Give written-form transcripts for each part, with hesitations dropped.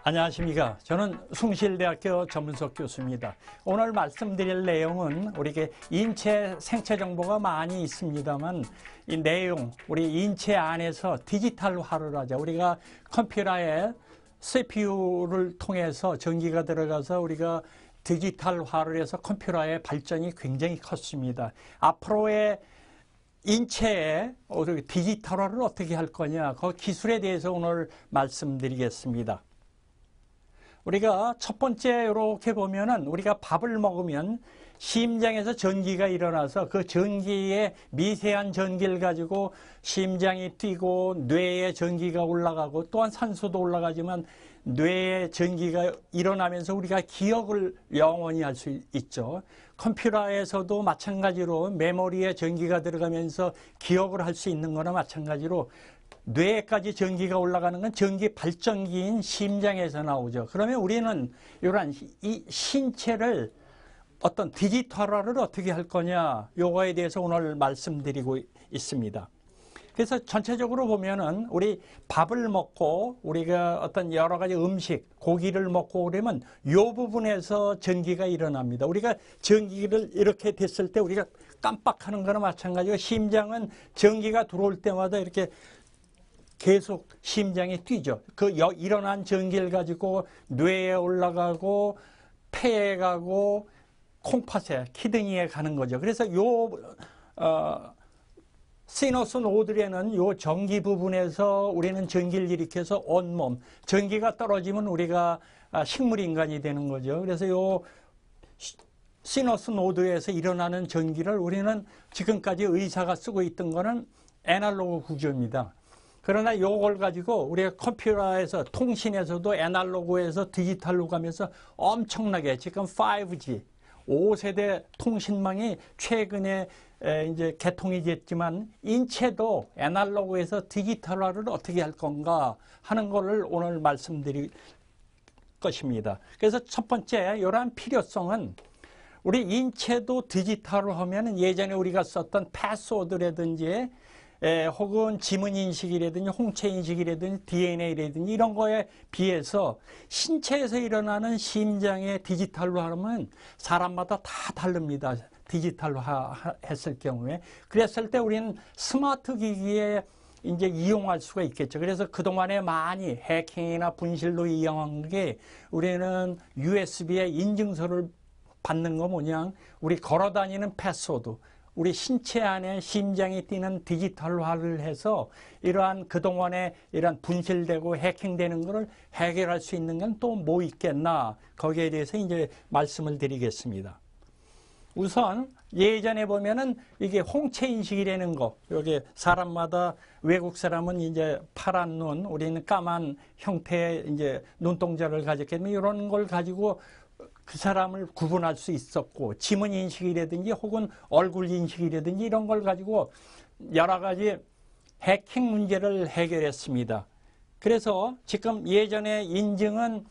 안녕하십니까. 저는 숭실대학교 전문석 교수입니다. 오늘 말씀드릴 내용은 우리에게 인체 생체 정보가 많이 있습니다만 이 내용, 우리 인체 안에서 디지털화를 하자. 우리가 컴퓨터에 CPU를 통해서 전기가 들어가서 우리가 디지털화를 해서 컴퓨터의 발전이 굉장히 컸습니다. 앞으로의 인체의 디지털화를 어떻게 할 거냐, 그 기술에 대해서 오늘 말씀드리겠습니다. 우리가 첫 번째 이렇게 보면은 우리가 밥을 먹으면 심장에서 전기가 일어나서 그 전기에 미세한 전기를 가지고 심장이 뛰고 뇌에 전기가 올라가고 또한 산소도 올라가지만 뇌에 전기가 일어나면서 우리가 기억을 영원히 할 수 있죠. 컴퓨터에서도 마찬가지로 메모리에 전기가 들어가면서 기억을 할 수 있는 거나 마찬가지로 뇌까지 전기가 올라가는 건 전기 발전기인 심장에서 나오죠. 그러면 우리는 이러한 이 신체를 어떤 디지털화를 어떻게 할 거냐, 요거에 대해서 오늘 말씀드리고 있습니다. 그래서 전체적으로 보면은 우리 밥을 먹고 우리가 어떤 여러 가지 음식, 고기를 먹고 그러면 요 부분에서 전기가 일어납니다. 우리가 전기를 이렇게 됐을 때 우리가 깜빡하는 거나 마찬가지고 심장은 전기가 들어올 때마다 이렇게 계속 심장이 뛰죠. 그 일어난 전기를 가지고 뇌에 올라가고 폐에 가고 콩팥에, 키드니에 가는 거죠. 그래서 시너스 노드에는 요 전기 부분에서 우리는 전기를 일으켜서 온몸, 전기가 떨어지면 우리가 식물 인간이 되는 거죠. 그래서 요 시너스 노드에서 일어나는 전기를 우리는 지금까지 의사가 쓰고 있던 거는 애널로그 구조입니다. 그러나 이걸 가지고 우리가 컴퓨터에서 통신에서도 애널로그에서 디지털로 가면서 엄청나게 지금 5G, 5세대 통신망이 최근에 이제 개통이 됐지만 인체도 애널로그에서 디지털화를 어떻게 할 건가 하는 것을 오늘 말씀드릴 것입니다. 그래서 첫 번째 이러한 필요성은 우리 인체도 디지털로 하면 예전에 우리가 썼던 패스워드라든지 혹은 지문인식이라든지 홍채인식이라든지 DNA라든지 이런 거에 비해서 신체에서 일어나는 심장의 디지털로 하면 사람마다 다 다릅니다. 디지털로 했을 경우에. 그랬을 때 우리는 스마트 기기에 이제 이용할 수가 있겠죠. 그래서 그동안에 많이 해킹이나 분실로 이용한 게 우리는 USB에 인증서를 받는 거 뭐냐, 우리 걸어다니는 패스워드, 우리 신체 안에 심장이 뛰는 디지털화를 해서 이러한 그동안에 이러한 분실되고 해킹되는 것을 해결할 수 있는 건 또 뭐 있겠나, 거기에 대해서 이제 말씀을 드리겠습니다. 우선 예전에 보면은 이게 홍채 인식이라는 거, 여기 사람마다 외국 사람은 이제 파란 눈, 우리는 까만 형태의 이제 눈동자를 가졌기 때문에 이런 걸 가지고 그 사람을 구분할 수 있었고, 지문 인식이라든지 혹은 얼굴 인식이라든지 이런 걸 가지고 여러 가지 해킹 문제를 해결했습니다. 그래서 지금 예전에 인증은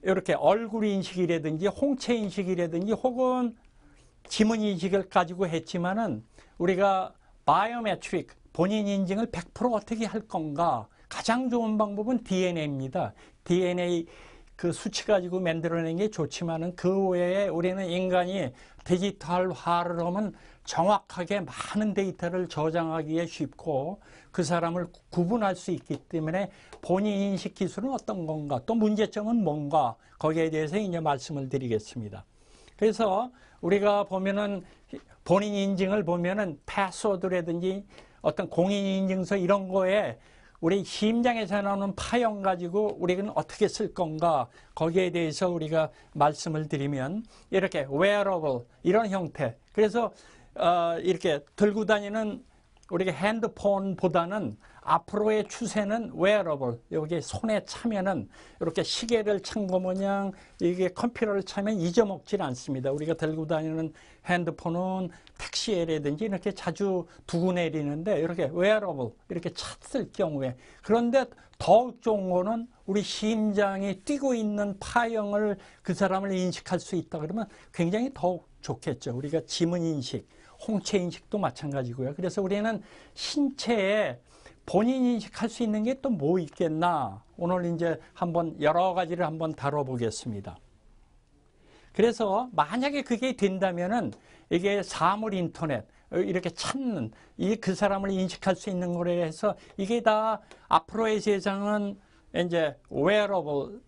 이렇게 얼굴 인식이라든지 홍채 인식이라든지 혹은 지문 인식을 가지고 했지만은 우리가 바이오메트릭, 본인 인증을 100% 어떻게 할 건가? 가장 좋은 방법은 DNA입니다. DNA 그 수치 가지고 만들어낸 게 좋지만은 그 외에 우리는 인간이 디지털화를 하면 정확하게 많은 데이터를 저장하기에 쉽고 그 사람을 구분할 수 있기 때문에 본인 인식 기술은 어떤 건가, 또 문제점은 뭔가, 거기에 대해서 이제 말씀을 드리겠습니다. 그래서 우리가 보면은 본인 인증을 보면은 패스워드라든지 어떤 공인인증서 이런 거에 우리 심장에서 나오는 파형 가지고 우리는 어떻게 쓸 건가, 거기에 대해서 우리가 말씀을 드리면 이렇게 wearable 이런 형태, 그래서 이렇게 들고 다니는 우리가 핸드폰보다는 앞으로의 추세는 wearable, 여기 손에 차면은 이렇게 시계를 찬 거 모양 이게 컴퓨터를 차면 잊어먹질 않습니다. 우리가 들고 다니는 핸드폰은 택시에라든지 이렇게 자주 두고 내리는데 이렇게 wearable 이렇게 찼을 경우에, 그런데 더욱 좋은 거는 우리 심장이 뛰고 있는 파형을 그 사람을 인식할 수 있다 그러면 굉장히 더욱 좋겠죠. 우리가 지문 인식, 홍채 인식도 마찬가지고요. 그래서 우리는 신체에 본인이 인식할 수 있는 게 또 뭐 있겠나? 오늘 이제 한번 여러 가지를 한번 다뤄보겠습니다. 그래서 만약에 그게 된다면은 이게 사물 인터넷 이렇게 찾는 그 사람을 인식할 수 있는 거래 해서 이게 다 앞으로의 세상은 이제 웨어러블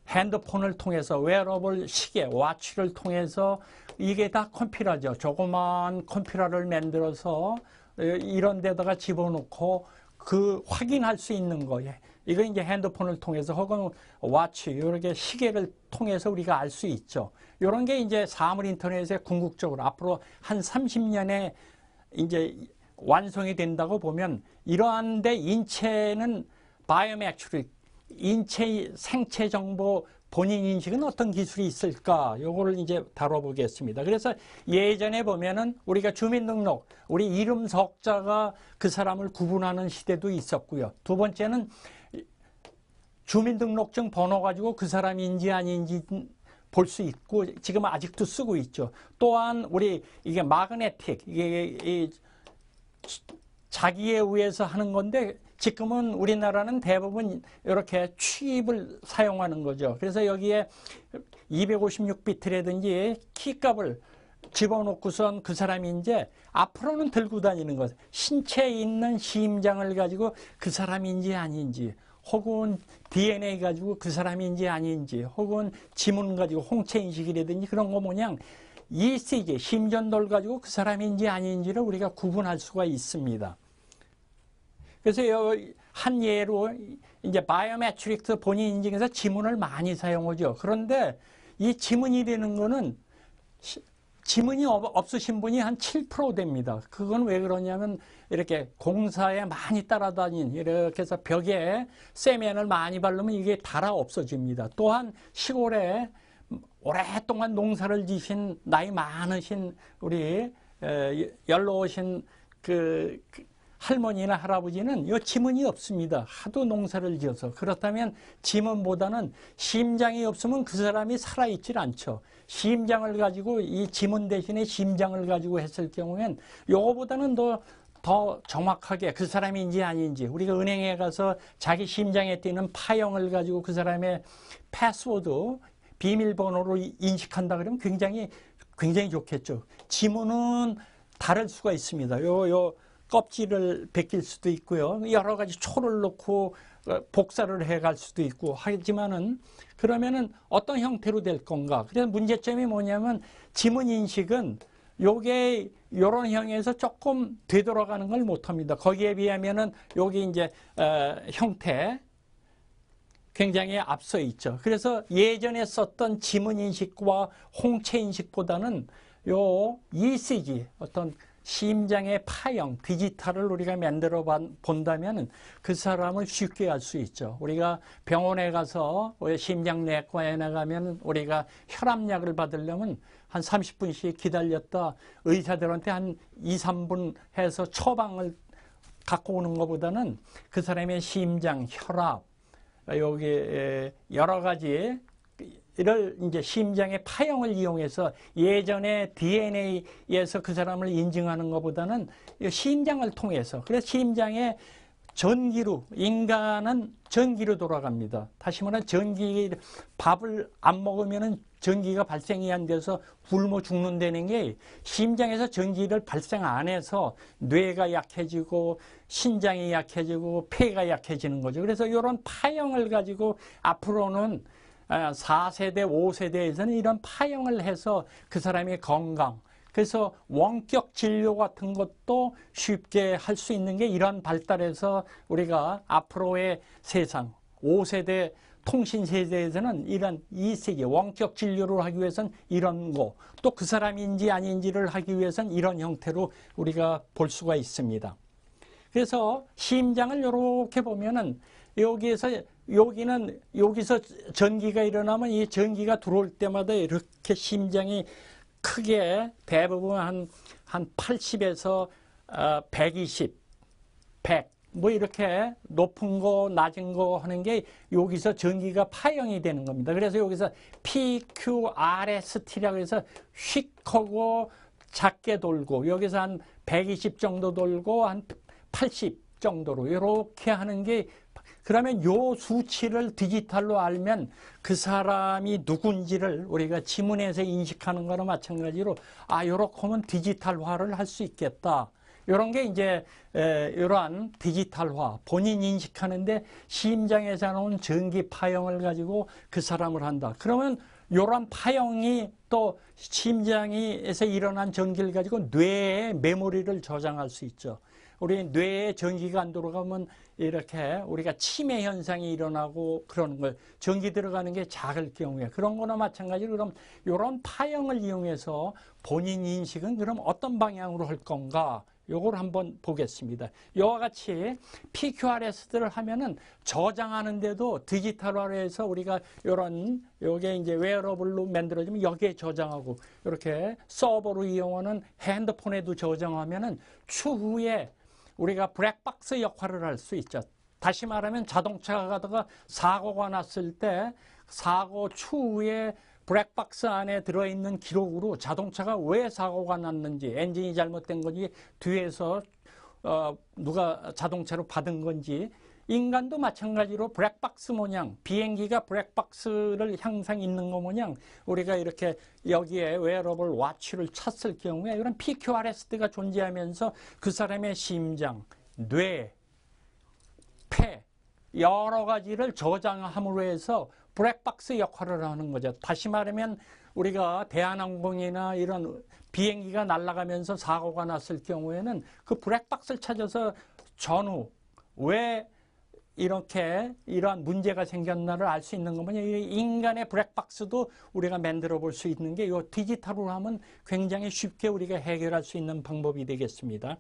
핸드폰을 통해서 웨어러블 시계 와치를 통해서 이게 다 컴퓨터죠. 조그만 컴퓨터를 만들어서 이런 데다가 집어넣고 그 확인할 수 있는 거예요. 이거 이제 핸드폰을 통해서 혹은 와치, 이렇게 시계를 통해서 우리가 알 수 있죠. 이런 게 이제 사물 인터넷에 궁극적으로 앞으로 한 30년에 이제 완성이 된다고 보면 이러한 데 인체는 바이오메트릭, 인체 생체 정보 본인 인식은 어떤 기술이 있을까? 요거를 이제 다뤄보겠습니다. 그래서 예전에 보면은 우리가 주민등록, 우리 이름 석자가 그 사람을 구분하는 시대도 있었고요. 두 번째는 주민등록증 번호 가지고 그 사람인지 아닌지 볼 수 있고 지금 아직도 쓰고 있죠. 또한 우리 이게 마그네틱, 이게 자기에 의해서 하는 건데 지금은 우리나라는 대부분 이렇게 칩을 사용하는 거죠. 그래서 여기에 256비트라든지 키값을 집어넣고선 그 사람이 이제 앞으로는 들고 다니는 것. 신체에 있는 심장을 가지고 그 사람인지 아닌지, 혹은 DNA 가지고 그 사람인지 아닌지, 혹은 지문 가지고 홍채 인식이라든지 그런 거 모양 ECG, 심전도를 가지고 그 사람인지 아닌지를 우리가 구분할 수가 있습니다. 그래서 한 예로 이제 바이오메트릭스 본인 인증에서 지문을 많이 사용하죠. 그런데 이 지문이 되는 거는 지문이 없으신 분이 한 7% 됩니다. 그건 왜 그러냐면 이렇게 공사에 많이 따라다닌 이렇게 해서 벽에 세면을 많이 바르면 이게 닳아 없어집니다. 또한 시골에 오랫동안 농사를 지신 나이 많으신 우리 연로오신 그 할머니나 할아버지는 이 지문이 없습니다. 하도 농사를 지어서. 그렇다면 지문보다는 심장이 없으면 그 사람이 살아있질 않죠. 심장을 가지고 이 지문 대신에 심장을 가지고 했을 경우엔 요거보다는 더 정확하게 그 사람인지 아닌지, 우리가 은행에 가서 자기 심장에 띄는 파형을 가지고 그 사람의 패스워드, 비밀번호로 인식한다 그러면 굉장히 좋겠죠. 지문은 다를 수가 있습니다. 껍질을 벗길 수도 있고요. 여러 가지 초를 넣고 복사를 해갈 수도 있고 하지만은 그러면은 어떤 형태로 될 건가? 그래서 문제점이 뭐냐면 지문 인식은 요게 요런 형에서 조금 되돌아가는 걸 못합니다. 거기에 비하면은 요게 이제 형태 굉장히 앞서 있죠. 그래서 예전에 썼던 지문 인식과 홍채 인식보다는 요 ECG 어떤 심장의 파형, 디지털을 우리가 만들어 본다면 그 사람을 쉽게 알 수 있죠. 우리가 병원에 가서 심장내과에 나가면 우리가 혈압약을 받으려면 한 30분씩 기다렸다 의사들한테 한 2, 3분 해서 처방을 갖고 오는 것보다는 그 사람의 심장, 혈압, 여기 여러 가지 이를 이제 심장의 파형을 이용해서 예전에 DNA에서 그 사람을 인증하는 것보다는 심장을 통해서, 그래서 심장의 전기로, 인간은 전기로 돌아갑니다. 다시 말하면 밥을 안 먹으면 전기가 발생이 안 돼서 굶어 죽는다는 게 심장에서 전기를 발생 안 해서 뇌가 약해지고 신장이 약해지고 폐가 약해지는 거죠. 그래서 이런 파형을 가지고 앞으로는 4세대, 5세대에서는 이런 파형을 해서 그 사람의 건강, 그래서 원격 진료 같은 것도 쉽게 할 수 있는 게 이런 발달해서 우리가 앞으로의 세상 5세대 통신 세대에서는 이런 2세대 원격 진료를 하기 위해서는 이런 거, 또 그 사람인지 아닌지를 하기 위해서는 이런 형태로 우리가 볼 수가 있습니다. 그래서 심장을 이렇게 보면은 여기서 전기가 일어나면 이 전기가 들어올 때마다 이렇게 심장이 크게 대부분 한 80에서 120, 100, 뭐 이렇게 높은 거, 낮은 거 하는 게 여기서 전기가 파형이 되는 겁니다. 그래서 여기서 PQRST라고 해서 휙 하고 작게 돌고, 여기서 한 120 정도 돌고 한 80, 정도로 이렇게 하는 게, 그러면 요 수치를 디지털로 알면 그 사람이 누군지를 우리가 지문에서 인식하는 거나 마찬가지로 요렇게 하면 디지털화를 할 수 있겠다. 이런 게 이제 이러한 디지털화, 본인 인식하는데 심장에서 나온 전기 파형을 가지고 그 사람을 한다. 그러면 이러한 파형이 또 심장에서 일어난 전기를 가지고 뇌의 메모리를 저장할 수 있죠. 우리 뇌에 전기가 안 들어가면 이렇게 우리가 치매 현상이 일어나고 그러는 걸, 전기 들어가는 게 작을 경우에 그런 거나 마찬가지로 그럼 이런 파형을 이용해서 본인 인식은 그럼 어떤 방향으로 할 건가? 요걸 한번 보겠습니다. 이와 같이 PQRS를 하면은 저장하는데도 디지털화로 해서 우리가 요게 이제 웨어러블로 만들어지면 여기에 저장하고, 이렇게 서버로 이용하는 핸드폰에도 저장하면은 추후에 우리가 블랙박스 역할을 할 수 있죠. 다시 말하면 자동차가 가다가 사고가 났을 때 사고 추후에 블랙박스 안에 들어있는 기록으로 자동차가 왜 사고가 났는지, 엔진이 잘못된 건지, 뒤에서 누가 자동차로 받은 건지, 인간도 마찬가지로 블랙박스 모양, 비행기가 블랙박스를 항상 있는 거 모양 우리가 이렇게 여기에 웨어러블 와치를 찼을 경우에 이런 PQRS가 존재하면서 그 사람의 심장, 뇌, 폐 여러 가지를 저장함으로 해서 블랙박스 역할을 하는 거죠. 다시 말하면 우리가 대한항공이나 이런 비행기가 날아가면서 사고가 났을 경우에는 그 블랙박스를 찾아서 전후 왜 이렇게 이러한 문제가 생겼나를 알 수 있는 거면 인간의 블랙박스도 우리가 만들어 볼 수 있는 게 이 디지털로 하면 굉장히 쉽게 우리가 해결할 수 있는 방법이 되겠습니다.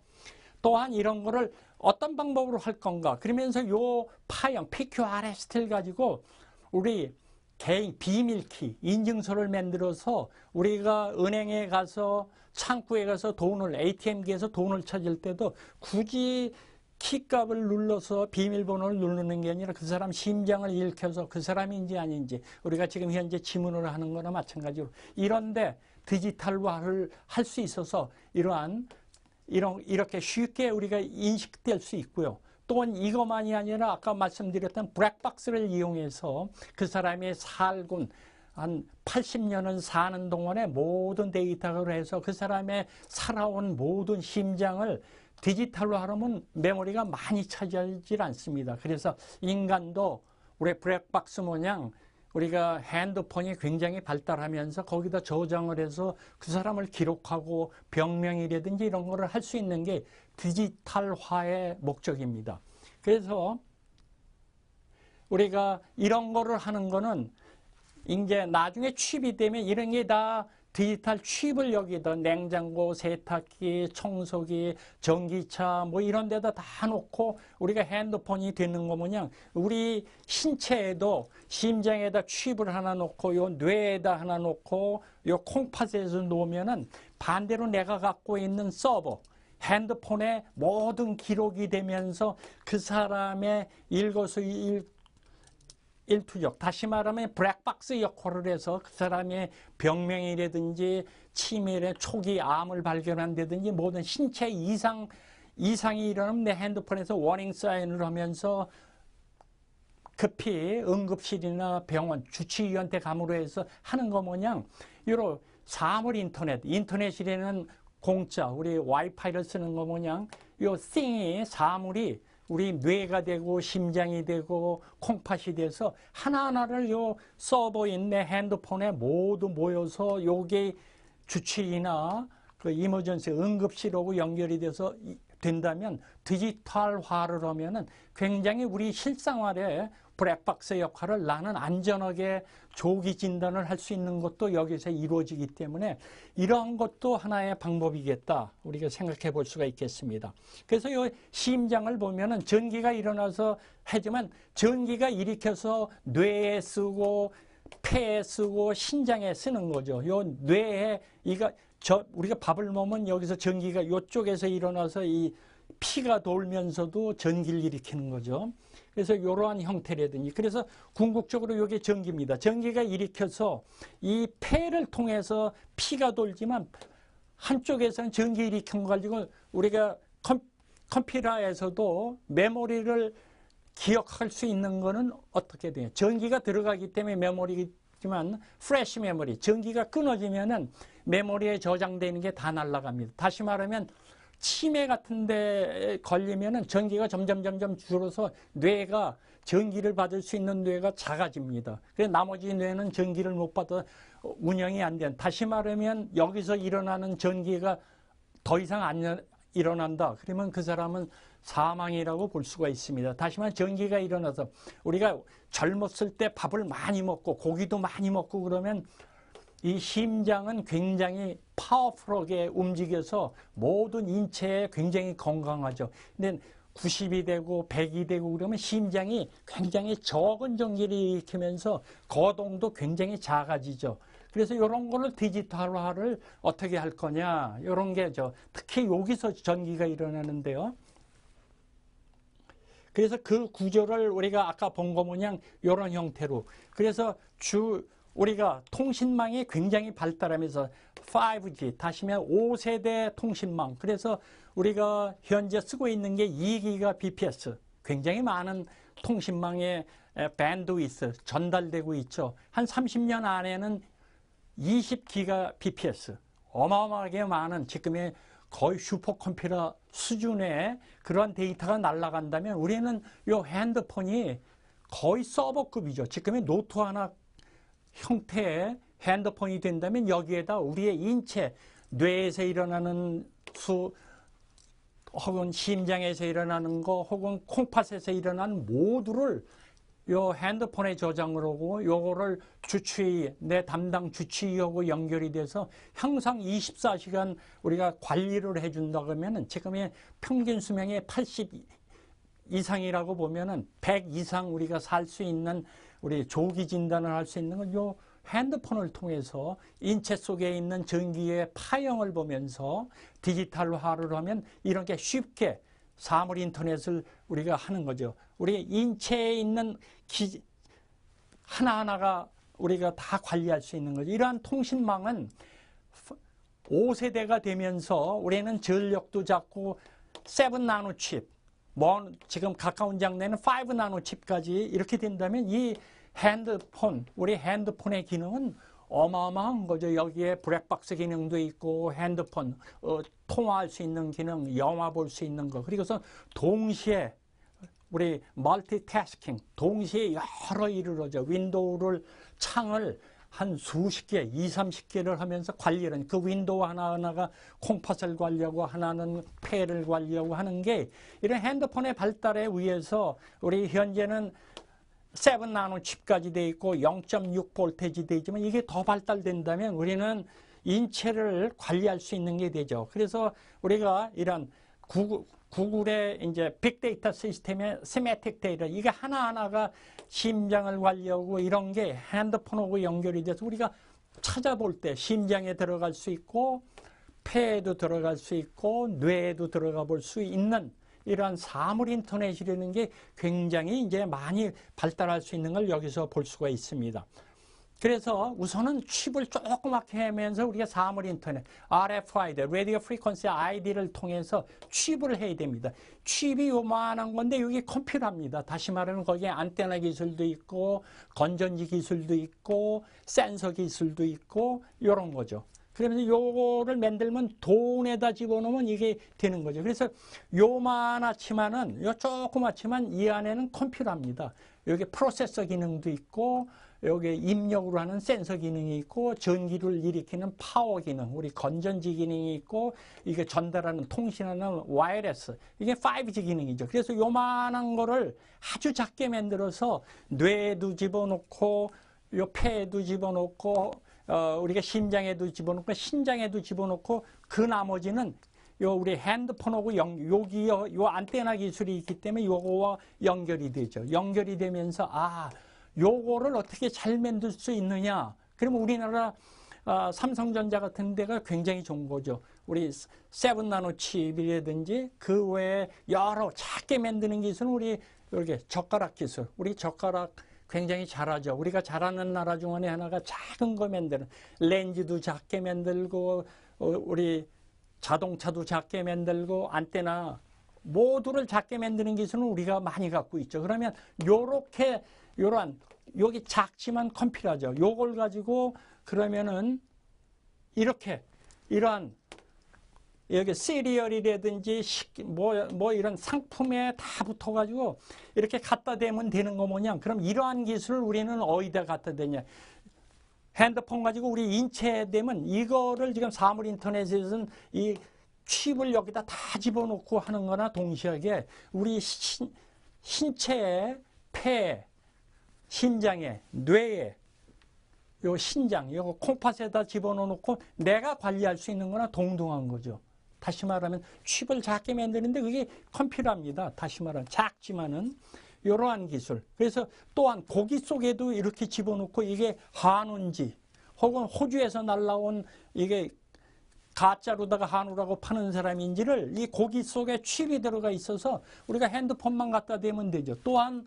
또한 이런 거를 어떤 방법으로 할 건가? 그러면서 요 파형 PQRS를 가지고 우리 개인 비밀키 인증서를 만들어서 우리가 은행에 가서 창구에 가서 돈을 ATM기에서 돈을 찾을 때도 굳이 키값을 눌러서 비밀번호를 누르는 게 아니라 그 사람 심장을 읽혀서 그 사람인지 아닌지 우리가 지금 현재 지문으로 하는 거나 마찬가지로 이런데 디지털화를 할 수 있어서 이렇게 쉽게 우리가 인식될 수 있고요. 또한 이것만이 아니라 아까 말씀드렸던 블랙박스를 이용해서 그 사람의 살군 한 80년을 사는 동안에 모든 데이터를 해서 그 사람의 살아온 모든 심장을 디지털로 하려면 메모리가 많이 차지하지 않습니다. 그래서 인간도 우리 블랙박스 모양 우리가 핸드폰이 굉장히 발달하면서 거기다 저장을 해서 그 사람을 기록하고 병명이라든지 이런 거를 할 수 있는 게 디지털화의 목적입니다. 그래서 우리가 이런 거를 하는 거는 이제 나중에 취입이 되면 이런 게 다 디지털 취입을 여기다 냉장고, 세탁기, 청소기, 전기차 뭐 이런 데다 다 놓고 우리가 핸드폰이 되는 거 모양 우리 신체에도 심장에다 취입을 하나 놓고 요 뇌에다 하나 놓고 요 콩팥에서 놓으면은 반대로 내가 갖고 있는 서버 핸드폰에 모든 기록이 되면서 그 사람의 일투족, 다시 말하면 블랙박스 역할을 해서 그 사람의 병명이라든지 치매의 초기 암을 발견한다든지 모든 신체 이상이 일어나면 내 핸드폰에서 워닝 사인을 하면서 급히 응급실이나 병원, 주치의한테 감으로 해서 하는 거 모양 이런 사물 인터넷이라는 공짜 우리 와이파이를 쓰는 거 모양 요 띵이 사물이 우리 뇌가 되고 심장이 되고 콩팥이 돼서 하나하나를 요 서버인 내 핸드폰에 모두 모여서 요게 주치의나 그 이머전시 응급실하고 연결이 돼서 된다면 디지털화를 하면은 굉장히 우리 실생활에 블랙박스 역할을 나는 안전하게 조기 진단을 할 수 있는 것도 여기서 이루어지기 때문에 이러한 것도 하나의 방법이겠다 우리가 생각해 볼 수가 있겠습니다. 그래서 이 심장을 보면은 전기가 일어나서 하지만 전기가 일으켜서 뇌에 쓰고 폐에 쓰고 신장에 쓰는 거죠. 요 뇌에 우리가 밥을 먹으면 여기서 전기가 이쪽에서 일어나서 이 피가 돌면서도 전기를 일으키는 거죠. 그래서 이러한 형태라든지 그래서 궁극적으로 이게 전기입니다. 전기가 일으켜서 이 폐를 통해서 피가 돌지만 한쪽에서는 전기 일으킨 거 가지고 우리가 컴퓨터에서도 메모리를 기억할 수 있는 거는 어떻게 돼요? 전기가 들어가기 때문에 메모리지만 프레시 메모리, 전기가 끊어지면은 메모리에 저장되는 게 다 날아갑니다. 다시 말하면 치매 같은 데 걸리면은 전기가 점점 줄어서 뇌가 전기를 받을 수 있는 뇌가 작아집니다. 그래서 나머지 뇌는 전기를 못 받아 운영이 안 된. 다시 말하면 여기서 일어나는 전기가 더 이상 안 일어난다. 그러면 그 사람은 사망이라고 볼 수가 있습니다. 다시 말해 전기가 일어나서 우리가 젊었을 때 밥을 많이 먹고 고기도 많이 먹고 그러면 이 심장은 굉장히 파워풀하게 움직여서 모든 인체에 굉장히 건강하죠. 근데 90이 되고 100이 되고 그러면 심장이 굉장히 적은 전기를 일으키면서 거동도 굉장히 작아지죠. 그래서 이런 거를 디지털화를 어떻게 할 거냐, 이런 게 특히 여기서 전기가 일어나는데요. 그래서 그 구조를 우리가 아까 본 거 모양 이런 형태로. 그래서 우리가 통신망이 굉장히 발달하면서 5G, 다시면 5세대 통신망. 그래서 우리가 현재 쓰고 있는 게 2GBps. 굉장히 많은 통신망의 밴드위스 전달되고 있죠. 한 30년 안에는 20GBps. 어마어마하게 많은 지금의 거의 슈퍼컴퓨터 수준의 그러한 데이터가 날아간다면 우리는 이 핸드폰이 거의 서버급이죠. 지금의 노트 하나 형태의 핸드폰이 된다면 여기에다 우리의 인체, 뇌에서 일어나는 혹은 심장에서 일어나는 거, 혹은 콩팥에서 일어나는 모두를 요 핸드폰에 저장을 하고 요거를 내 담당 주치의하고 연결이 돼서 항상 24시간 우리가 관리를 해준다 그러면은 지금의 평균 수명이 80 이상이라고 보면은 100 이상 우리가 살 수 있는 우리 조기 진단을 할 수 있는 건 요 핸드폰을 통해서 인체 속에 있는 전기의 파형을 보면서 디지털화를 하면 이런 게 쉽게 사물 인터넷을 우리가 하는 거죠. 우리 인체에 있는 하나하나가 우리가 다 관리할 수 있는 거죠. 이러한 통신망은 5세대가 되면서 우리는 전력도 작고 7나노 칩, 지금 가까운 장래는 5나노 칩까지 이렇게 된다면 이 우리 핸드폰의 기능은 어마어마한 거죠. 여기에 블랙박스 기능도 있고 핸드폰, 통화할 수 있는 기능, 영화 볼 수 있는 거. 그리고서 동시에 우리 멀티태스킹, 동시에 여러 일을 하죠. 창을 한 수십 개, 20, 30개를 하면서 관리를, 그 윈도우 하나하나가 콩팥을 관리하고 하나는 폐를 관리하고 하는 게 이런 핸드폰의 발달에 의해서 우리 현재는 7나노 칩까지 돼 있고 0.6 볼테지 되지만 이게 더 발달된다면 우리는 인체를 관리할 수 있는 게 되죠. 그래서 우리가 이런 구글의 이제 빅데이터 시스템의 세메틱 데이터, 이게 하나하나가 심장을 관리하고 이런 게 핸드폰하고 연결이 돼서 우리가 찾아볼 때 심장에 들어갈 수 있고 폐에도 들어갈 수 있고 뇌에도 들어가 볼 수 있는 이러한 사물 인터넷이라는 게 굉장히 이제 많이 발달할 수 있는 걸 여기서 볼 수가 있습니다. 그래서 우선은 칩을 조그맣게 하면서 우리가 사물 인터넷, RFID, Radio Frequency ID를 통해서 칩을 해야 됩니다. 칩이 요만한 건데 이게 컴퓨터입니다. 다시 말하면 거기에 안테나 기술도 있고 건전지 기술도 있고 센서 기술도 있고 이런 거죠. 그러면서 요거를 만들면 돈에다 집어넣으면 이게 되는 거죠. 그래서 요만하지만은, 요 조그맣지만 이 안에는 컴퓨터입니다. 여기 프로세서 기능도 있고, 여기 입력으로 하는 센서 기능이 있고, 전기를 일으키는 파워 기능, 우리 건전지 기능이 있고, 이게 전달하는 통신하는 와이어리스, 이게 5G 기능이죠. 그래서 요만한 거를 아주 작게 만들어서 뇌에도 집어넣고, 요 폐에도 집어넣고, 우리가 심장에도 집어넣고 신장에도 집어넣고 그 나머지는 우리 핸드폰하고 여기 요 안테나 기술이 있기 때문에 요거와 연결이 되죠. 연결이 되면서 요거를 어떻게 잘 만들 수 있느냐. 그러면 우리나라 삼성전자 같은 데가 굉장히 좋은 거죠. 우리 7나노 칩이라든지 그 외에 여러 작게 만드는 기술은 우리 이렇게 젓가락 기술, 우리 젓가락 굉장히 잘하죠. 우리가 잘하는 나라 중 하나가 작은 거 만드는, 렌즈도 작게 만들고 우리 자동차도 작게 만들고 안테나 모두를 작게 만드는 기술은 우리가 많이 갖고 있죠. 그러면 요렇게 요런 여기 작지만 컴퓨터죠. 요걸 가지고 그러면은 이렇게 이러한 여기 시리얼이라든지 뭐 이런 상품에 다 붙어가지고 이렇게 갖다 대면 되는 거 뭐냐. 그럼 이러한 기술을 우리는 어디다 갖다 대냐. 핸드폰 가지고 우리 인체에 대면 이거를 지금 사물인터넷에서는 이 칩을 여기다 다 집어넣고 하는 거나 동시하게 우리 신체에 폐에 심장에 뇌에 요 신장, 요 콩팥에다 집어넣고 내가 관리할 수 있는 거나 동등한 거죠. 다시 말하면 칩을 작게 만드는데 그게 컴퓨터입니다. 다시 말하면 작지만은 이러한 기술. 그래서 또한 고기 속에도 이렇게 집어넣고 이게 한우인지 혹은 호주에서 날라온 이게 가짜로다가 한우라고 파는 사람인지를 이 고기 속에 칩이 들어가 있어서 우리가 핸드폰만 갖다 대면 되죠. 또한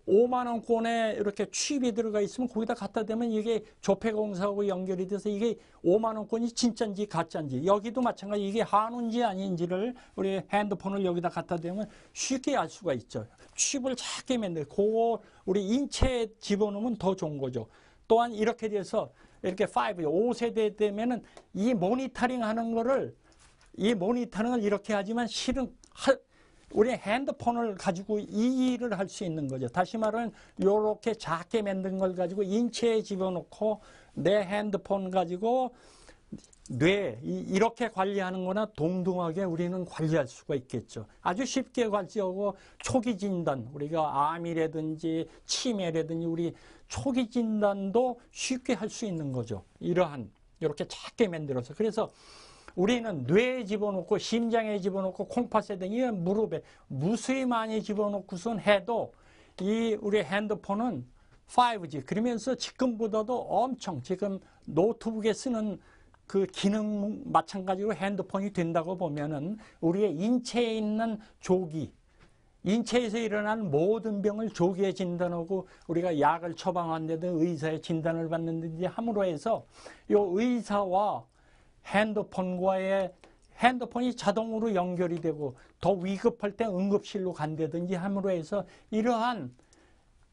5만 원권에 이렇게 칩이 들어가 있으면 거기다 갖다 대면 이게 조폐공사하고 연결이 돼서 이게 5만 원권이 진짜인지 가짜인지 여기도 마찬가지 이게 한우인지 아닌지를 우리 핸드폰을 여기다 갖다 대면 쉽게 알 수가 있죠. 칩을 작게 만들 그거 우리 인체에 집어넣으면 더 좋은 거죠. 또한 이렇게 돼서 이렇게 5세대 되면은 이 모니터링 하는 거를 이 모니터링을 이렇게 하지만 실은 우리 핸드폰을 가지고 이 일을 할 수 있는 거죠. 다시 말하면 이렇게 작게 만든 걸 가지고 인체에 집어넣고 내 핸드폰 가지고 뇌 이렇게 관리하는 거나 동등하게 우리는 관리할 수가 있겠죠. 아주 쉽게 관리하고 초기 진단 우리가 암이라든지 치매라든지 우리 초기 진단도 쉽게 할 수 있는 거죠. 이러한 이렇게 작게 만들어서 그래서 우리는 뇌에 집어넣고 심장에 집어넣고 콩팥에 등이 무릎에 무수히 많이 집어넣고선 해도 이 우리 핸드폰은 5G 그러면서 지금보다도 엄청 지금 노트북에 쓰는 그 기능 마찬가지로 핸드폰이 된다고 보면은 우리의 인체에 있는 조기 인체에서 일어나는 모든 병을 조기에 진단하고 우리가 약을 처방한다든지 의사의 진단을 받는든지 함으로 해서 이 의사와 핸드폰이 자동으로 연결이 되고 더 위급할 때 응급실로 간다든지 함으로 해서 이러한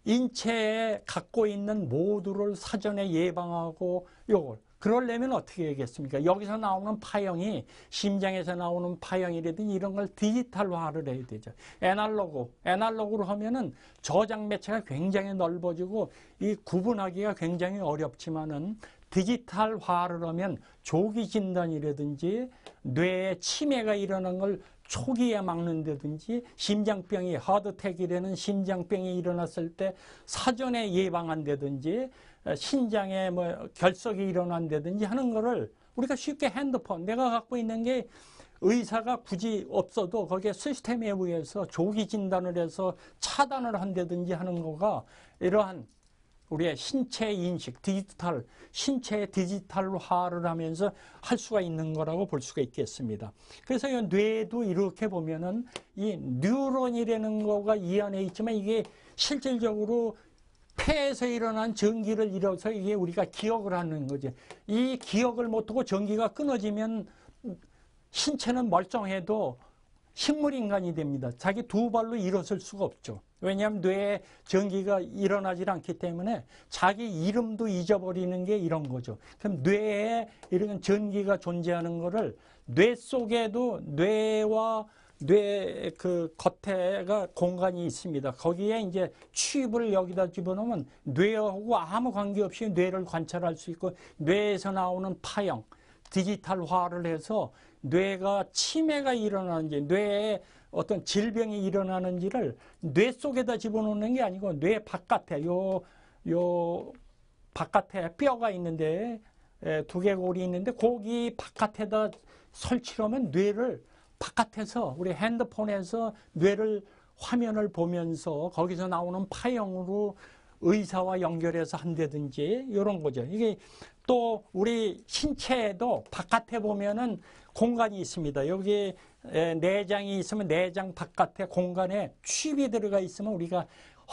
인체에 갖고 있는 모두를 사전에 예방하고 요걸 그러려면 어떻게 하겠습니까? 여기서 나오는 파형이 심장에서 나오는 파형이라든지 이런 걸 디지털화를 해야 되죠. 애날로그로 하면은 저장 매체가 굉장히 넓어지고 이 구분하기가 굉장히 어렵지만은 디지털화를 하면 조기 진단이라든지 뇌에 치매가 일어난 걸 초기에 막는다든지 심장병이 하드택이라는 심장병이 일어났을 때 사전에 예방한다든지 신장에 결석이 일어난다든지 하는 거를 우리가 쉽게 핸드폰 내가 갖고 있는 게 의사가 굳이 없어도 거기에 시스템에 의해서 조기 진단을 해서 차단을 한다든지 하는 거가 이러한 우리의 신체 인식, 신체의 디지털화를 하면서 할 수가 있는 거라고 볼 수가 있겠습니다. 그래서 이 뇌도 이렇게 보면은 이 뉴런이라는 거가 이 안에 있지만 이게 실질적으로 폐에서 일어난 전기를 잃어서 이게 우리가 기억을 하는 거죠. 이 기억을 못하고 전기가 끊어지면 신체는 멀쩡해도 식물인간이 됩니다. 자기 두 발로 일어설 수가 없죠. 왜냐하면 뇌에 전기가 일어나질 않기 때문에 자기 이름도 잊어버리는 게 이런 거죠. 그럼 뇌에 이런 전기가 존재하는 거를 뇌 속에도 뇌와 뇌 그 겉에가 공간이 있습니다. 거기에 이제 칩을 여기다 집어넣으면 뇌하고 아무 관계없이 뇌를 관찰할 수 있고 뇌에서 나오는 파형, 디지털화를 해서 뇌가 치매가 일어나는지 뇌에 어떤 질병이 일어나는지를 뇌 속에다 집어넣는 게 아니고 뇌 바깥에 요 바깥에 뼈가 있는데 두개골이 있는데 거기 바깥에다 설치하면 뇌를 바깥에서 우리 핸드폰에서 뇌를 화면을 보면서 거기서 나오는 파형으로 의사와 연결해서 한다든지 이런 거죠. 이게 또 우리 신체에도 바깥에 보면은 공간이 있습니다. 여기 내장이 있으면 내장 바깥에 공간에 칩이 들어가 있으면 우리가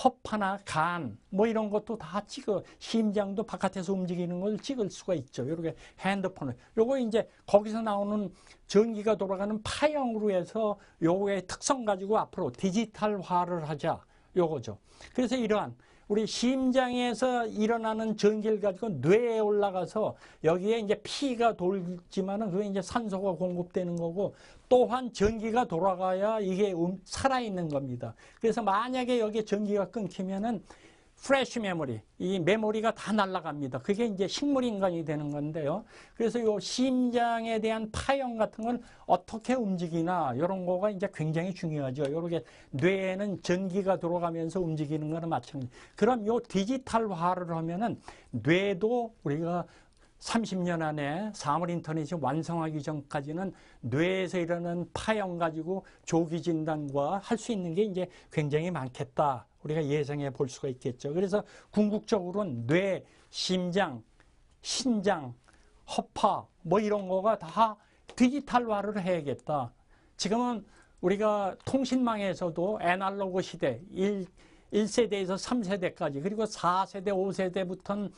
허파나 간, 뭐 이런 것도 다 찍어, 심장도 바깥에서 움직이는 걸 찍을 수가 있죠. 이렇게 핸드폰을. 요거 이제 거기서 나오는 전기가 돌아가는 파형으로 해서 요거의 특성 가지고 앞으로 디지털화를 하자. 요거죠. 그래서 이러한 우리 심장에서 일어나는 전기를 가지고 뇌에 올라가서 여기에 이제 피가 돌지만은 그게 이제 산소가 공급되는 거고 또한 전기가 돌아가야 이게 살아있는 겁니다. 그래서 만약에 여기에 전기가 끊기면은 프레쉬 메모리, 이 메모리가 다 날아갑니다. 그게 이제 식물인간이 되는 건데요. 그래서 이 심장에 대한 파형 같은 건 어떻게 움직이나 이런 거가 이제 굉장히 중요하죠. 이렇게 뇌에는 전기가 돌아가면서 움직이는 거는 마찬가지. 그럼 이 디지털화를 하면은 뇌도 우리가 30년 안에 사물 인터넷이 완성하기 전까지는 뇌에서 일어나는 파형 가지고 조기 진단과 할 수 있는 게 이제 굉장히 많겠다. 우리가 예상해 볼 수가 있겠죠. 그래서 궁극적으로는 뇌, 심장, 신장, 허파 뭐 이런 거가 다 디지털화를 해야겠다. 지금은 우리가 통신망에서도 애날로그 시대 1세대에서 3세대까지 그리고 4세대, 5세대부터는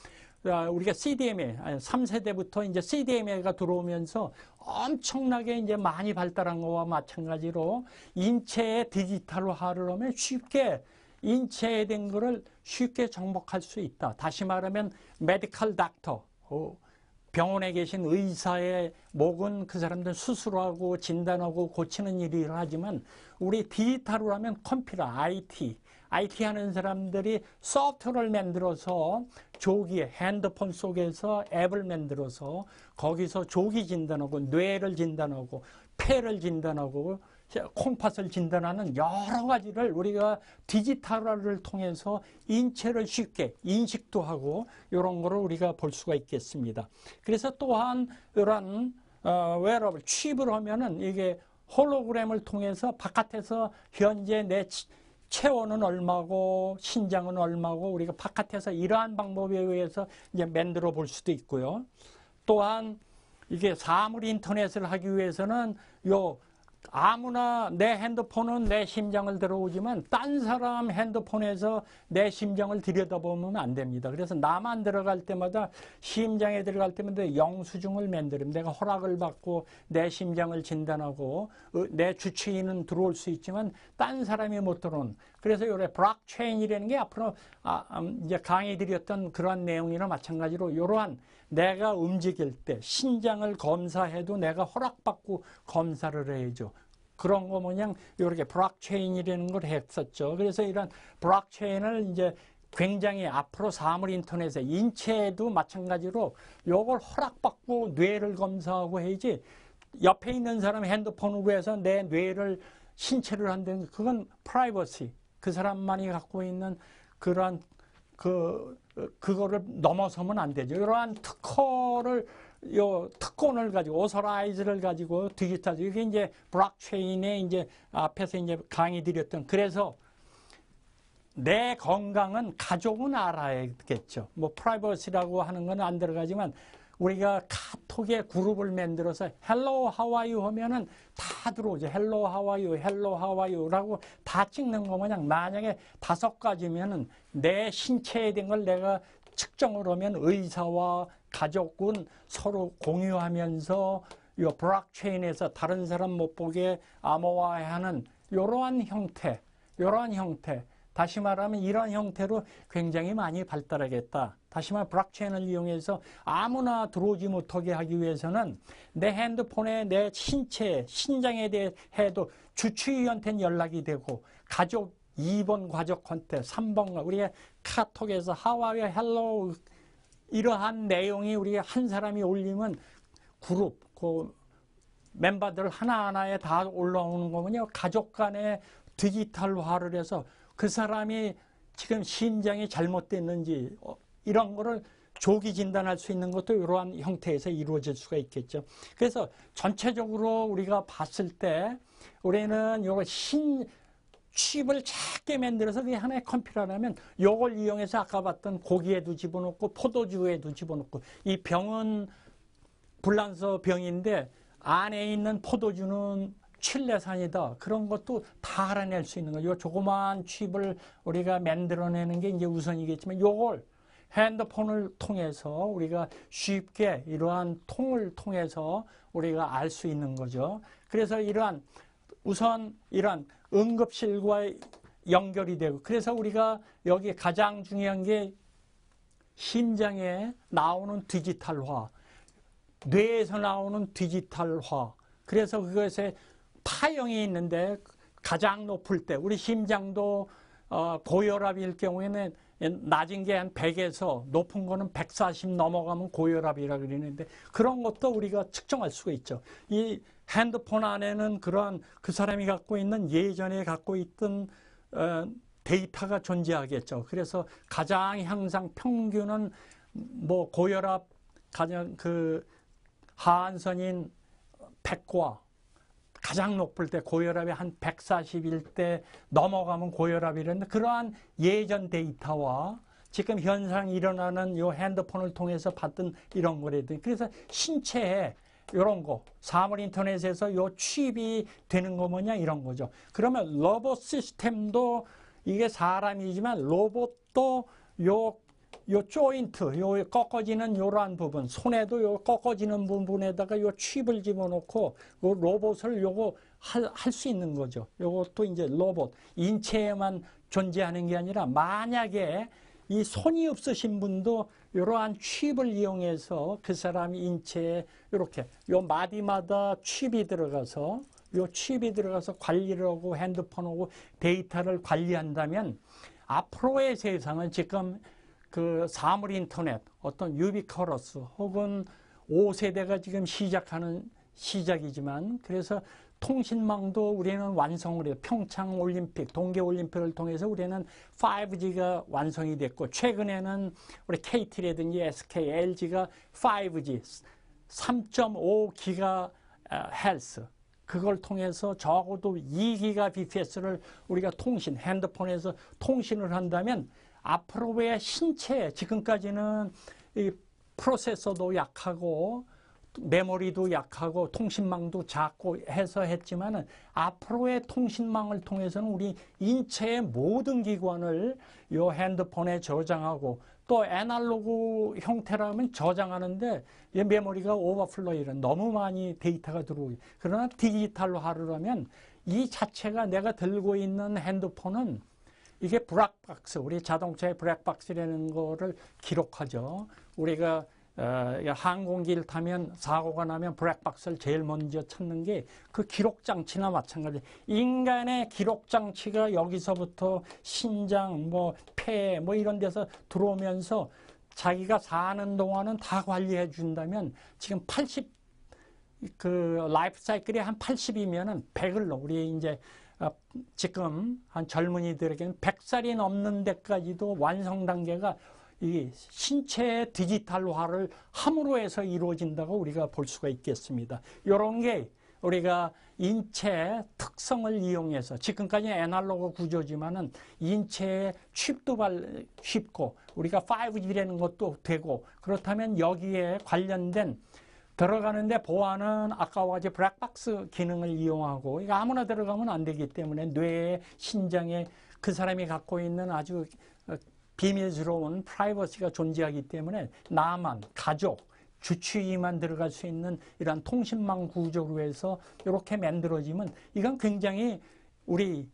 우리가 CDMA, 3세대부터 이제 CDMA가 들어오면서 엄청나게 이제 많이 발달한 거와 마찬가지로 인체의 디지털화를 하면 쉽게 인체에 된 거를 쉽게 정복할 수 있다. 다시 말하면 메디컬 닥터, 병원에 계신 의사의 목은 그 사람들 수술하고 진단하고 고치는 일을 하지만 우리 디지털로 하면 컴퓨터, IT 하는 사람들이 소프트웨어를 만들어서 조기에 핸드폰 속에서 앱을 만들어서 거기서 조기 진단하고 뇌를 진단하고 폐를 진단하고 콩팥을 진단하는 여러 가지를 우리가 디지털화를 통해서 인체를 쉽게 인식도 하고 이런 거를 우리가 볼 수가 있겠습니다. 그래서 또한 이런 웨어러블 칩을 하면은 이게 홀로그램을 통해서 바깥에서 현재 내 체온은 얼마고 신장은 얼마고 우리가 바깥에서 이러한 방법에 의해서 이제 만들어 볼 수도 있고요. 또한 이게 사물 인터넷을 하기 위해서는 아무나 내 핸드폰은 내 심장을 들어오지만 딴 사람 핸드폰에서 내 심장을 들여다보면 안 됩니다. 그래서 나만 들어갈 때마다 심장에 들어갈 때마다 영수증을 만들면 내가 허락을 받고 내 심장을 진단하고 내 주치의는 들어올 수 있지만 딴 사람이 못 들어오는. 그래서 요래 블록체인이라는 게 앞으로 이제 강의 드렸던 그러한 내용이나 마찬가지로 이러한 내가 움직일 때 신장을 검사해도 내가 허락받고 검사를 해야죠. 그런 거 모양 이렇게 블록체인이라는 걸 했었죠. 그래서 이런 블록체인을 이제 굉장히 앞으로 사물 인터넷에 인체에도 마찬가지로 이걸 허락받고 뇌를 검사하고 해야지 옆에 있는 사람 핸드폰으로 해서 내 뇌를 신체를 한다는 그건 프라이버시 그 사람만이 갖고 있는 그러한 그거를 넘어서면 안 되죠. 이러한 특권을 가지고 오서라이즈를 가지고 디지털 이게 이제 블록체인에 이제 앞에서 이제 강의 드렸던 그래서 내 건강은 가족은 알아야겠죠. 뭐 프라이버시라고 하는 건 안 들어가지만 우리가 카톡에 그룹을 만들어서 헬로 하와이유 하면은 다 들어오죠. 헬로 하와이유, 헬로 하와이유라고 다 찍는 거 마냥 만약에 5가지면은 내 신체에 된 걸 내가 측정을 하면 의사와 가족은 서로 공유하면서 이 블록체인에서 다른 사람 못 보게 암호화하는 이러한 형태, 다시 말하면 이런 형태로 굉장히 많이 발달하겠다. 다시 말해 블록체인을 이용해서 아무나 들어오지 못하게 하기 위해서는 내 핸드폰에 내 신장에 대해도 주치의한테는 연락이 되고 가족 2번 가족한테 3번 우리가 카톡에서 하와이 헬로 이러한 내용이 우리가 한 사람이 올리면 그룹 그 멤버들 하나하나에 다 올라오는 거면요. 가족 간에 디지털화를 해서 그 사람이 지금 심장이 잘못됐는지 이런 거를 조기 진단할 수 있는 것도 이러한 형태에서 이루어질 수가 있겠죠. 그래서 전체적으로 우리가 봤을 때 우리는 요거 칩을 작게 만들어서 그게 하나의 컴퓨터라면 요걸 이용해서 아까 봤던 고기에도 집어넣고 포도주에도 집어넣고 이 병은 불란서 병인데 안에 있는 포도주는 칠레산이다. 그런 것도 다 알아낼 수 있는 거예요. 요 조그마한 칩을 우리가 만들어내는 게 이제 우선이겠지만 요걸 핸드폰을 통해서 우리가 쉽게 이러한 통을 통해서 우리가 알 수 있는 거죠. 그래서 우선 이러한 응급실과 연결이 되고, 그래서 우리가 여기 가장 중요한 게 심장에 나오는 디지털화, 뇌에서 나오는 디지털화. 그래서 그것에 파형이 있는데 가장 높을 때 우리 심장도 고혈압일 경우에는 낮은 게 한 100에서 높은 거는 140 넘어가면 고혈압이라 그러는데 그런 것도 우리가 측정할 수가 있죠. 이 핸드폰 안에는 그러한 그 사람이 갖고 있는 예전에 갖고 있던 데이터가 존재하겠죠. 그래서 가장 항상 평균은 뭐 고혈압 가장 그 하한선인 100과 가장 높을 때 고혈압이 한 140일 때 넘어가면 고혈압이랬는데 그러한 예전 데이터와 지금 현상 일어나는 요 핸드폰을 통해서 받던 이런 거라든지 그래서 신체에 이런 거 사물 인터넷에서 요 취입이 되는 거 뭐냐 이런 거죠. 그러면 로봇 시스템도 이게 사람이지만 로봇도 요 조인트, 요 꺾어지는 요러한 부분, 손에도 요 꺾어지는 부분에다가 요 칩을 집어넣고 요 로봇을 요거 할 수 있는 거죠. 요것도 이제 로봇, 인체에만 존재하는 게 아니라 만약에 이 손이 없으신 분도 이러한 칩을 이용해서 그 사람 인체에 이렇게 요 마디마다 칩이 들어가서 관리를 하고 핸드폰하고 데이터를 관리한다면 앞으로의 세상은 지금 그 사물 인터넷, 어떤 유비쿼러스 혹은 5세대가 지금 시작하는 시작이지만 그래서 통신망도 우리는 완성을 해요. 평창 올림픽, 동계 올림픽을 통해서 우리는 5G가 완성이 됐고 최근에는 우리 KT라든지 SK, LG가 5G 3.5 GHz 그걸 통해서 적어도 2 GBps를 우리가 핸드폰에서 통신을 한다면 앞으로의 신체, 지금까지는 이 프로세서도 약하고 메모리도 약하고 통신망도 작고 해서 했지만은 앞으로의 통신망을 통해서는 우리 인체의 모든 기관을 이 핸드폰에 저장하고 또 애날로그 형태라면 저장하는데 이 메모리가 오버플로이는 너무 많이 데이터가 들어오기. 그러나 디지털화를 하면 이 자체가 내가 들고 있는 핸드폰은 이게 블랙박스, 우리 자동차의 블랙박스라는 거를 기록하죠. 우리가 항공기를 타면 사고가 나면 블랙박스를 제일 먼저 찾는 게 그 기록장치나 마찬가지. 인간의 기록장치가 여기서부터 신장, 폐, 이런 데서 들어오면서 자기가 사는 동안은 다 관리해 준다면 지금 라이프 사이클이 한 80이면은 100을 우리 이제 지금 한 젊은이들에게는 100살이 넘는 데까지도 완성 단계가 이 신체의 디지털화를 함으로 해서 이루어진다고 우리가 볼 수가 있겠습니다. 이런 게 우리가 인체의 특성을 이용해서 지금까지 애날로그 구조지만은 인체의 칩도 쉽고 우리가 5G라는 것도 되고 그렇다면 여기에 관련된 들어가는데 보안은 아까와 같이 블랙박스 기능을 이용하고 이거 아무나 들어가면 안 되기 때문에 뇌에 신장에 그 사람이 갖고 있는 아주 비밀스러운 프라이버시가 존재하기 때문에 나만, 가족, 주치의만 들어갈 수 있는 이러한 통신망 구조로 해서 이렇게 만들어지면 이건 굉장히 우리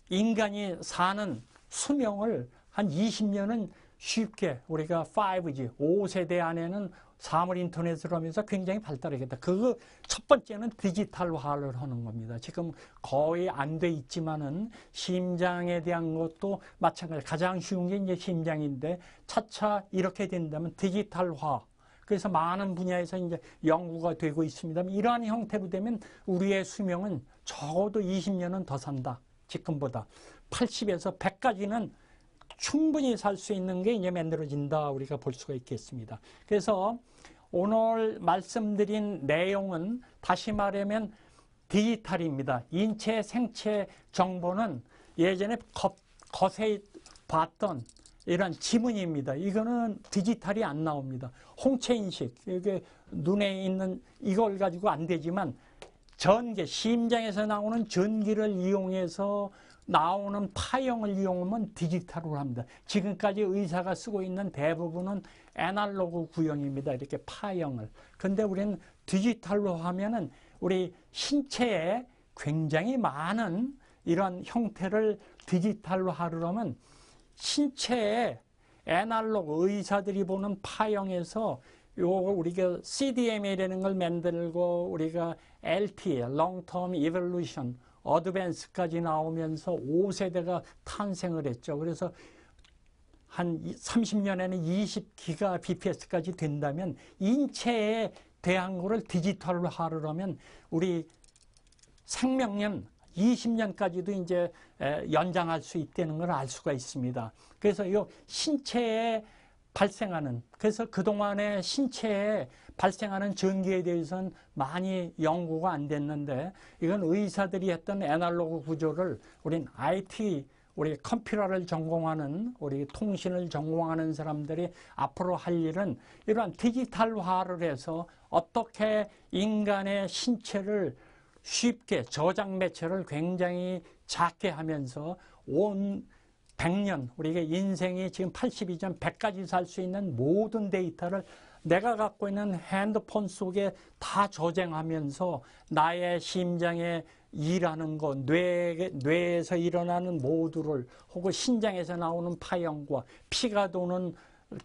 인간이 사는 수명을 한 20년은 쉽게 우리가 5G, 5세대 안에는 사물 인터넷을 하면서 굉장히 발달하겠다. 그거 첫 번째는 디지털화를 하는 겁니다. 지금 거의 안 돼 있지만은 심장에 대한 것도 마찬가지. 가장 쉬운 게 이제 심장인데 차차 이렇게 된다면 디지털화. 그래서 많은 분야에서 이제 연구가 되고 있습니다. 이러한 형태로 되면 우리의 수명은 적어도 20년은 더 산다. 지금보다 80에서 100까지는 충분히 살 수 있는 게 이제 만들어진다 우리가 볼 수가 있겠습니다. 그래서 오늘 말씀드린 내용은 다시 말하면 디지털입니다. 인체 생체 정보는 예전에 거세히 봤던 이런 지문입니다. 이거는 디지털이 안 나옵니다. 홍채 인식, 이게 눈에 있는 이걸 가지고 안 되지만 전기, 심장에서 나오는 전기를 이용해서 나오는 파형을 이용하면 디지털로 합니다. 지금까지 의사가 쓰고 있는 대부분은 애날로그 구형입니다. 이렇게 파형을. 근데 우리는 디지털로 하면은 우리 신체에 굉장히 많은 이런 형태를 디지털로 하려면 신체에 애날로그 의사들이 보는 파형에서 요 우리가 CDMA라는 걸 만들고 우리가 LT, Long Term Evolution, 어드밴스까지 나오면서 5세대가 탄생을 했죠. 그래서 한 30년에는 20기가 bps까지 된다면 인체에 대한 거를 디지털로 하려면 우리 생명년 20년까지도 이제 연장할 수 있다는 걸 알 수가 있습니다. 그래서 이 신체에 발생하는, 그래서 그동안에 신체에 발생하는 전기에 대해서는 많이 연구가 안 됐는데 이건 의사들이 했던 애날로그 구조를 우린 IT, 우리 컴퓨터를 전공하는, 우리 통신을 전공하는 사람들이 앞으로 할 일은 이러한 디지털화를 해서 어떻게 인간의 신체를 쉽게 저장 매체를 굉장히 작게 하면서 온 100년, 우리가 인생이 지금 82전 100까지 살 수 있는 모든 데이터를 내가 갖고 있는 핸드폰 속에 다 저장하면서 나의 심장에 일하는 것, 뇌에서 일어나는 모두를 혹은 신장에서 나오는 파형과 피가 도는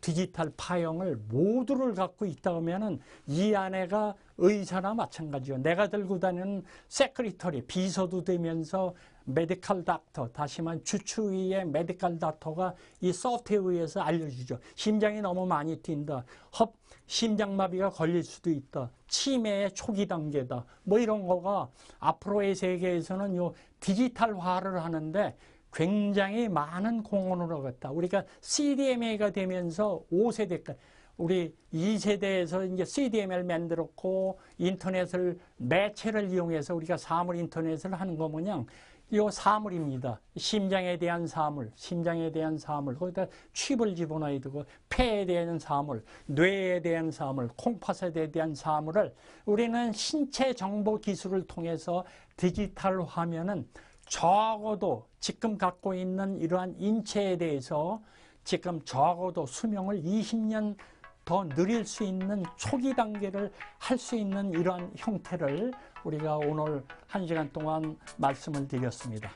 디지털 파형을 모두를 갖고 있다 하면은 이 안에가 의사나 마찬가지요. 내가 들고 다니는 세크리터리, 비서도 되면서 메디컬 닥터, 다시 말하면 주치의의 메디컬 닥터가 이 소프트웨어에 의해서 알려주죠. 심장이 너무 많이 뛴다. 심장마비가 걸릴 수도 있다. 치매의 초기 단계다. 뭐 이런 거가 앞으로의 세계에서는 요 디지털화를 하는데 굉장히 많은 공헌을 하겠다. 우리가 CDMA가 되면서 5세대까지, 우리 2세대에서 이제 CDMA를 만들었고 인터넷을 매체를 이용해서 우리가 사물 인터넷을 하는 거 뭐냐? 이 사물입니다. 심장에 대한 사물, 심장에 대한 사물, 거기다 칩을 집어넣어야 되고 폐에 대한 사물, 뇌에 대한 사물, 콩팥에 대한 사물을 우리는 신체 정보 기술을 통해서 디지털화하면은 적어도 지금 갖고 있는 이러한 인체에 대해서 지금 적어도 수명을 20년 더 늘릴 수 있는 초기 단계를 할 수 있는 이러한 형태를 우리가 오늘 1시간 동안 말씀을 드렸습니다.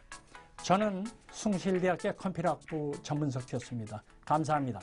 저는 숭실대학교 컴퓨터학부 전문석이었습니다. 감사합니다.